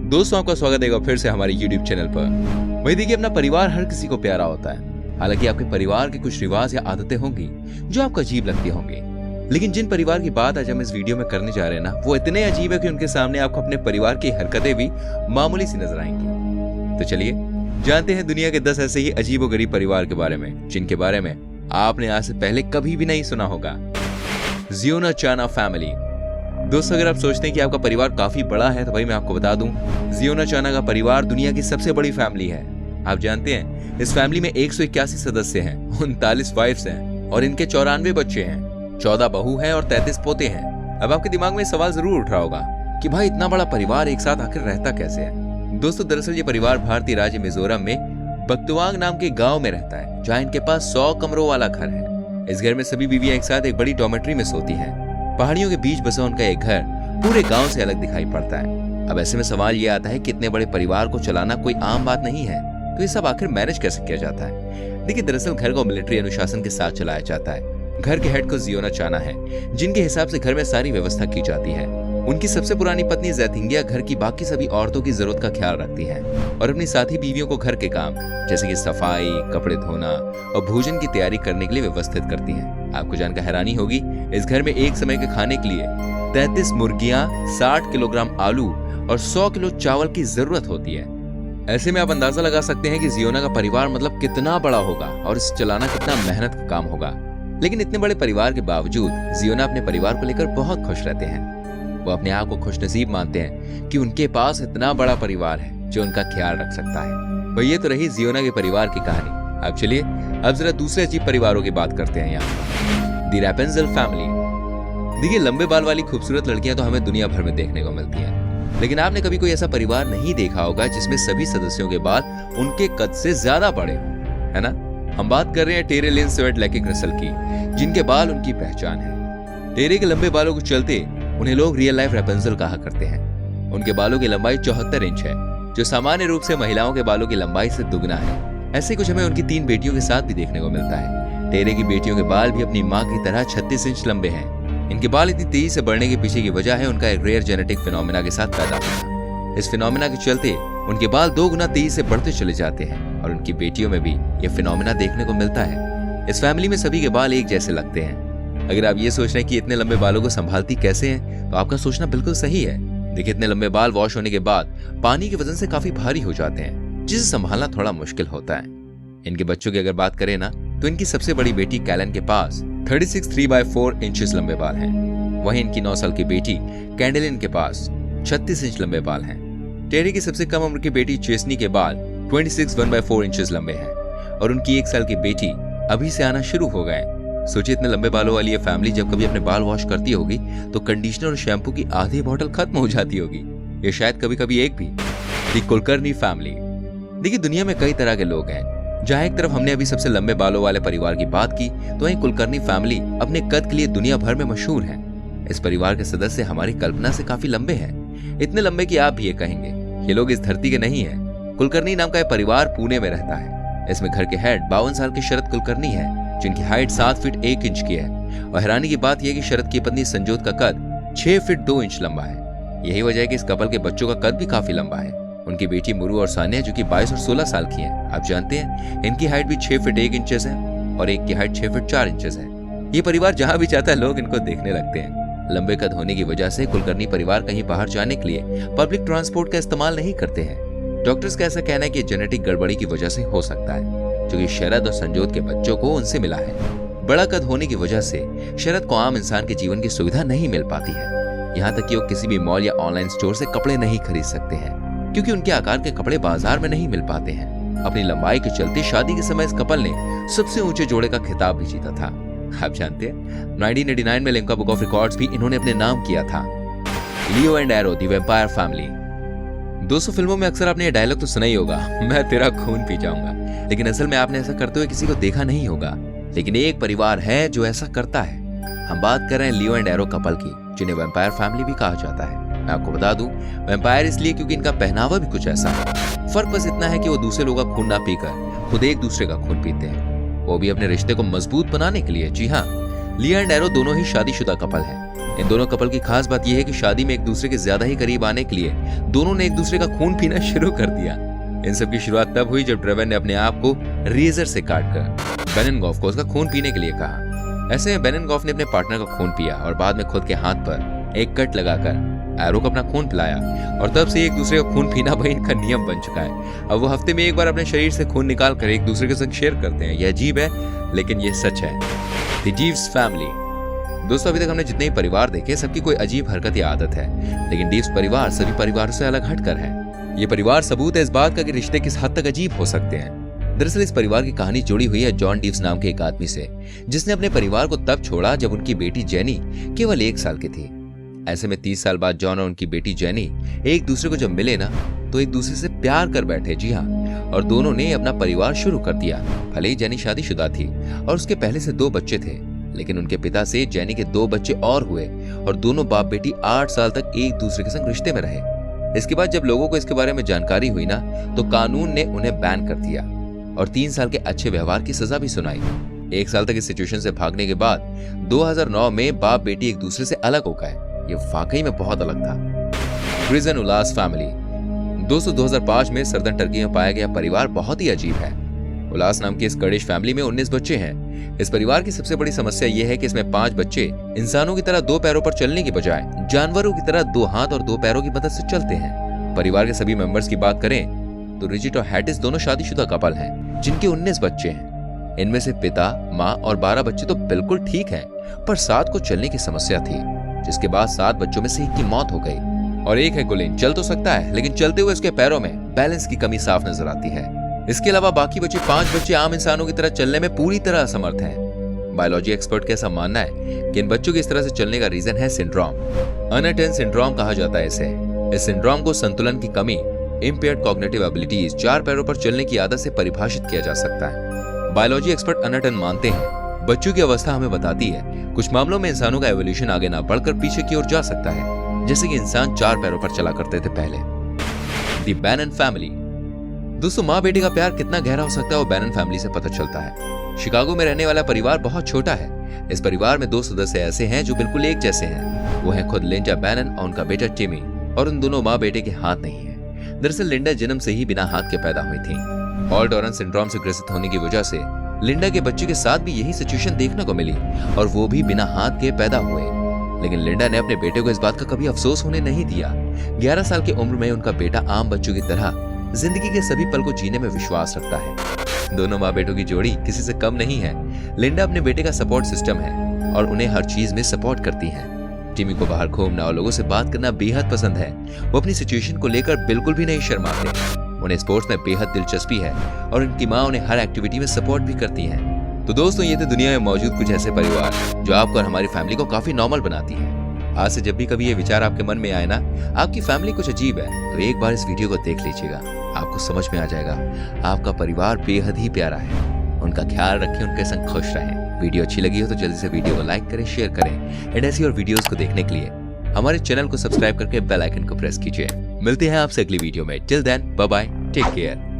दोस्तों, आपका स्वागत है फिर से हमारे YouTube चैनल पर। वही देखिए, अपना परिवार हर किसी को प्यारा होता है। हालांकि आपके परिवार के कुछ रिवाज या आदतें होंगी जो आपको अजीब लगती होंगी, लेकिन जिन परिवार की बात आज हम इस वीडियो में करने जा रहे हैं ना, वो इतने अजीब है कि उनके सामने आपको अपने परिवार की हरकतें भी मामूली सी नजर आएंगी। तो चलिए जानते हैं दुनिया के 10 ऐसे ही अजीबोगरीब परिवार के बारे में, जिनके बारे में आपने आज से पहले कभी भी नहीं सुना होगा। जियोना चाना फैमिली। दोस्तों, अगर आप सोचते हैं कि आपका परिवार काफी बड़ा है, तो भाई मैं आपको बता दूं, जियोना चाना का परिवार दुनिया की सबसे बड़ी फैमिली है। आप जानते हैं, इस फैमिली में 181 सदस्य हैं, 39 वाइफ्स हैं और इनके 94 बच्चे हैं, 14 बहू हैं और 33 पोते हैं। अब आपके दिमाग में सवाल जरूर उठ रहा होगा कि भाई इतना बड़ा परिवार एक साथ आखिर रहता कैसे है। दोस्तों, दरअसल ये परिवार भारतीय राज्य मिजोरम में बक्तवांग नाम के गाँव में रहता है, जहाँ इनके पास 100 कमरों वाला घर है। इस घर में सभी बीवियां एक साथ एक बड़ी डॉर्मेट्री में सोती हैं। पहाड़ियों के बीच बसा उनका एक घर पूरे गांव से अलग दिखाई पड़ता है। अब ऐसे में सवाल ये आता है कि इतने बड़े परिवार को चलाना कोई आम बात नहीं है, तो ये सब आखिर मैनेज कैसे किया जाता है। देखिए, दरअसल घर को मिलिट्री अनुशासन के साथ चलाया जाता है। घर के हेड को जियोना चाना है, जिनके हिसाब से घर में सारी व्यवस्था की जाती है। उनकी सबसे पुरानी पत्नी जैथिंगिया घर की बाकी सभी औरतों की जरूरत का ख्याल रखती है और अपनी साथी बीवियों को घर के काम जैसे कि सफाई, कपड़े धोना और भोजन की तैयारी करने के लिए व्यवस्थित करती है। आपको जानकर हैरानी होगी, इस घर में एक समय के खाने के लिए 33 मुर्गियां, 60 किलोग्राम आलू और 100 किलो चावल की जरूरत होती है। ऐसे में आप अंदाजा लगा सकते हैं कि जियोना का परिवार मतलब कितना बड़ा होगा और इसे चलाना कितना मेहनत का काम होगा। लेकिन इतने बड़े परिवार के बावजूद जियोना अपने परिवार को लेकर बहुत खुश रहते हैं। वो अपने आप को खुशनसीब मानते हैं कि उनके पास इतना बड़ा परिवार है जो उनका ख्याल रख सकता है। वही ये तो रही जियोना के परिवार की कहानी। अब चलिए अब जरा दूसरे अजीब परिवारों की बात करते हैं। यहाँ दी रैपेंजेल फैमिली। देखिए, लंबे बाल वाली खूबसूरत लड़कियां तो हमें दुनिया भर में देखने को मिलती हैं, लेकिन आपने कभी कोई ऐसा परिवार नहीं देखा होगा जिसमें सभी सदस्यों के बाल उनके कद से ज्यादा बड़े, है ना। हम बात कर रहे हैं टेरे लिन स्वेट लेकिक नस्ल की, जिनके बाल उनकी पहचान है। टेरे के लंबे बालों को चलते उन्हें लोग रियल लाइफ रैपेंजेल कहा करते हैं। उनके बालों की लंबाई 74 इंच है, जो सामान्य रूप से महिलाओं के बालों की लंबाई से दुगना है। ऐसे कुछ हमें उनकी 3 बेटियों के साथ भी देखने को मिलता है। टेरे की बेटियों के बाल भी अपनी माँ की तरह 36 इंच लंबे हैं। इनके बाल इतनी तेजी से बढ़ने के पीछे की वजह है उनका एक रेयर जेनेटिक फिनोमिना के साथ पैदा होना। इस फिनोमिना के चलते उनके बाल 2 गुना तेजी से बढ़ते चले जाते हैं और उनकी बेटियों में भी यह फिनोमिना देखने को मिलता है। इस फैमिली में सभी के बाल एक जैसे लगते हैं। अगर आप ये सोच रहे हैं कि इतने लंबे बालों को संभालती कैसे हैं, तो आपका सोचना बिल्कुल सही है। देखिए, इतने लंबे बाल वॉश होने के बाद पानी के वजन से काफी भारी हो जाते हैं, जिसे संभालना थोड़ा मुश्किल होता है। इनके बच्चों की अगर बात करें ना, तो इनकी सबसे बड़ी बेटी कैलन के पास 36 3/4 इंचेस लंबे बाल हैं। वहीं इनकी 9 साल की बेटी कैंडेलिन के पास 36 इंच लंबे बाल हैं। टेरी की सबसे कम उम्र की बेटी चेस्नी के बाल 26 1/4 इंचेस लंबे हैं और उनकी 1 साल की बेटी अभी से आना शुरू हो गए। सोचिए, इतने लंबे बालों वाली ये फैमिली जब कभी अपने बाल वॉश करती होगी तो कंडीशनर और शैम्पू की आधी बोतल खत्म हो जाती होगी, ये शायद कभी कभी एक भी। दी कुलकर्णी फैमिली। देखिए, दुनिया में कई तरह के लोग हैं। जहां एक तरफ हमने अभी सबसे लंबे बालों वाले परिवार की बात की, तो वहीं कुलकर्णी फैमिली अपने कद के लिए दुनिया भर में मशहूर है। इस परिवार के सदस्य हमारी कल्पना से काफी लंबे हैं, इतने लंबे कि आप भी ये कहेंगे ये लोग इस धरती के नहीं है। कुलकर्णी नाम का यह परिवार पुणे में रहता है। इसमें घर के हेड 52 साल के शरद कुलकर्णी है, जिनकी हाइट 7 फीट 1 इंच की है। और हैरानी की बात यह कि शरद की पत्नी संजोत का कद 6 फीट 2 इंच लंबा है। यही वजह है कि इस कपल के बच्चों का कद भी काफी लंबा है। उनकी बेटी मुरु और सानिया, जो कि 22 और 16 साल की हैं, आप जानते हैं इनकी हाइट भी 6 फीट 1 इंचेस है और एक की हाइट 6 फीट 4 इंचेस है। ये परिवार जहां भी जाता है लोग इनको देखने लगते हैं। लंबे कद होने की वजह से कुलकर्णी परिवार कहीं बाहर जाने के लिए पब्लिक ट्रांसपोर्ट का इस्तेमाल नहीं करते हैं। डॉक्टर्स का ऐसा कहना है कि जेनेटिक गड़बड़ी की वजह से हो सकता है, जो कि शरद और संजोत के बच्चों को उनसे मिला है। बड़ा कद होने की वजह से शरद को आम इंसान के जीवन की सुविधा नहीं मिल पाती है। यहाँ तक कि वो किसी भी मॉल या ऑनलाइन स्टोर से कपड़े नहीं खरीद सकते हैं, क्योंकि उनके आकार के कपड़े बाजार में नहीं मिल पाते हैं। अपनी लंबाई के चलते शादी के समय इस कपल ने सबसे ऊंचे जोड़े का खिताब भी जीता था। आप जानते हैं 1989 में लिम्का बुक ऑफ रिकॉर्ड्स भी इन्होंने अपने नाम किया था। Leo and Arrow the vampire family. दोस्तों, फिल्मों में अक्सर आपने ये डायलॉग तो सुना ही होगा, मैं तेरा खून पी जाऊंगा, लेकिन असल में आपने ऐसा करते हुए किसी को देखा नहीं होगा। लेकिन एक परिवार है जो ऐसा करता है। हम बात कर रहे हैं लियो एंड एरो कपल की, जिन्हें वैम्पायर फैमिली भी कहा जाता है। मैं आपको बता दूं, वैम्पायर इसलिए क्योंकि इनका पहनावा भी कुछ ऐसा है। फर्क बस इतना है कि वो दूसरे लोगों का खून ना पीकर खुद एक दूसरे का खून पीते हैं, वो भी अपने रिश्ते को मजबूत बनाने के लिए। जी हाँ, लिया एंड एरो दोनों ही शादीशुदा कपल हैं। इन दोनों कपल की खास बात यह है कि शादी में एक दूसरे के ज्यादा ही करीब आने के लिए दोनों ने एक दूसरे का खून पीना शुरू कर दिया। इन सब की शुरुआत तब हुई जब ड्रेवन ने अपने आप को रेजर से काटकर बेनेनगॉफ को उसका खून पीने के लिए कहा। ऐसे में बेनेनगॉफ ने अपने पार्टनर का खून पिया और बाद में खुद के हाथ पर एक कट लगाकर एरो को अपना खून पिलाया और तब से एक दूसरे का खून पीना भाई इनका नियम बन चुका है। अब वो हफ्ते में एक बार अपने शरीर से खून निकाल कर एक दूसरे के संग शेयर करते हैं। यह अजीब है लेकिन ये सच है। The Deeves family. दोस्तों, अभी तक हमने जितने ही परिवार देखे सबकी कोई अजीब हरकत या आदत है, लेकिन डीव्स परिवार सभी परिवारों से अलग हटकर है। ये परिवार सबूत है इस बात का कि रिश्ते किस हद तक अजीब हो सकते हैं। दरअसल इस परिवार की कहानी जुड़ी हुई है जॉन डीव्स नाम के एक आदमी से, जिसने अपने परिवार को तब छोड़ा जब उनकी बेटी जेनी केवल 1 साल की थी। ऐसे में 30 साल बाद जॉन और उनकी बेटी जेनी एक दूसरे को जब मिले ना तो एक दूसरे से प्यार कर बैठे। जी हाँ, और दोनों ने अपना परिवार शुरू कर दिया। भले ही जेनी शादीशुदा थी और उसके पहले से 2 बच्चे थे, लेकिन उनके पिता से जेनी के 2 बच्चे और हुए और दोनों बाप बेटी 8 साल तक एक दूसरे के संग रिश्ते में रहे। इसके बाद जब लोगों को इसके बारे में जानकारी हुई ना तो कानून ने उन्हें बैन कर दिया और 3 साल के अच्छे व्यवहार की सजा भी सुनाई। 1 साल तक इस सिचुएशन से भागने के बाद 2009 में बाप बेटी एक दूसरे से अलग हो गए। ये वाकई में बहुत अलग था। ग्रिजन उलास फैमिली। दोस्तों, 2005 में सर्दन टर्की में पाया गया परिवार बहुत ही अजीब है। उलास नाम की इस कर्डिश फैमिली में 19 बच्चे हैं। इस परिवार की सबसे बड़ी समस्या यह है कि इसमें 5 बच्चे इंसानों की तरह 2 पैरों पर चलने की बजाय जानवरों की तरह 2 हाथ और 2 पैरों की मदद से चलते हैं। परिवार के सभी मेंबर्स की बात करें तो रिजिट और हैटिस दोनों शादीशुदा कपल हैं, जिनके 19 बच्चे हैं। इनमें से पिता, माँ और 12 बच्चे तो बिल्कुल ठीक हैं, पर 7 को चलने की समस्या थी, जिसके बाद 7 बच्चों में से एक की मौत हो गई। और एक है गुलिन, चल तो सकता है लेकिन चलते हुए उसके पैरों में बैलेंस की कमी साफ नजर आती है। इसके अलावा बाकी बचे 5 बच्चे आम इंसानों की तरह चलने में पूरी तरह असमर्थ हैं। बायोलॉजी एक्सपर्ट का ऐसा मानना है कि इन बच्चों की इस तरह से चलने का रीजन है सिंड्रोम। अनअटेन सिंड्रोम कहा जाता है इसे। इस सिंड्रोम को संतुलन की कमी, इम्पेयर्ड कॉग्निटिव एबिलिटीज, 4 पैरों पर चलने की आदत से परिभाषित किया जा सकता है। बायोलॉजी एक्सपर्ट अनअटेन मानते हैं बच्चों की अवस्था हमें बताती है कुछ मामलों में इंसानों का एवोल्यूशन आगे ना बढ़कर पीछे की ओर जा सकता है, जैसे कि इंसान 4 पैरों पर चला करते थे पहले। The Bannon family. दोस्तों, माँ बेटे का प्यार कितना गहरा हो सकता है वो बैनन फैमिली से पता चलता है। शिकागो में रहने वाला परिवार बहुत छोटा है। इस परिवार में 2 सदस्य ऐसे हैं जो बिल्कुल एक जैसे हैं। वो हैं खुद लिंडा बैनन और उनका बेटा टिमी, और उन दोनों माँ बेटे के हाथ नहीं है। दरअसल लिंडा जन्म से ही बिना हाथ के पैदा हुई थी। हॉल डॉरन सिंड्रोम से ग्रसित होने की वजह से लिंडा के बच्चे के साथ भी यही सिचुएशन देखने को मिली और वो भी बिना हाथ के पैदा हुए। लेकिन लिंडा ने अपने बेटे को इस बात का कभी अफसोस होने नहीं दिया। 11 साल की उम्र में उनका बेटा आम बच्चों की तरह जिंदगी के सभी पल को जीने में विश्वास रखता है। दोनों माँ बेटों की जोड़ी किसी से कम नहीं है। लिंडा अपने बेटे का सपोर्ट सिस्टम है और उन्हें हर चीज में सपोर्ट करती है। टिमी को बाहर घूमना और लोगों से बात करना बेहद पसंद है। वो अपनी सिचुएशन को लेकर बिल्कुल भी नहीं शर्माते। उन्हें स्पोर्ट्स में बेहद दिलचस्पी है और उनकी माँ उन्हें हर एक्टिविटी में सपोर्ट भी करती हैं। तो दोस्तों, ये थे दुनिया में मौजूद कुछ ऐसे परिवार जो आपको और हमारी फैमिली को काफी नॉर्मल बनाती है। आज से जब भी कभी ये विचार आपके मन में आए ना, आपकी फैमिली कुछ अजीब है, तो एक बार इस वीडियो को देख लीजिएगा। आपको समझ में आ जाएगा आपका परिवार बेहद ही प्यारा है। उनका ख्याल रखें, उनके संग खुश रहें। वीडियो अच्छी लगी हो तो जल्दी से वीडियो को लाइक करें, शेयर करें एंड ऐसी और वीडियोस को देखने के लिए हमारे चैनल को सब्सक्राइब करके बेल आइकन को प्रेस कीजिए। मिलते हैं आपसे अगली वीडियो में। Till then, bye bye, take care.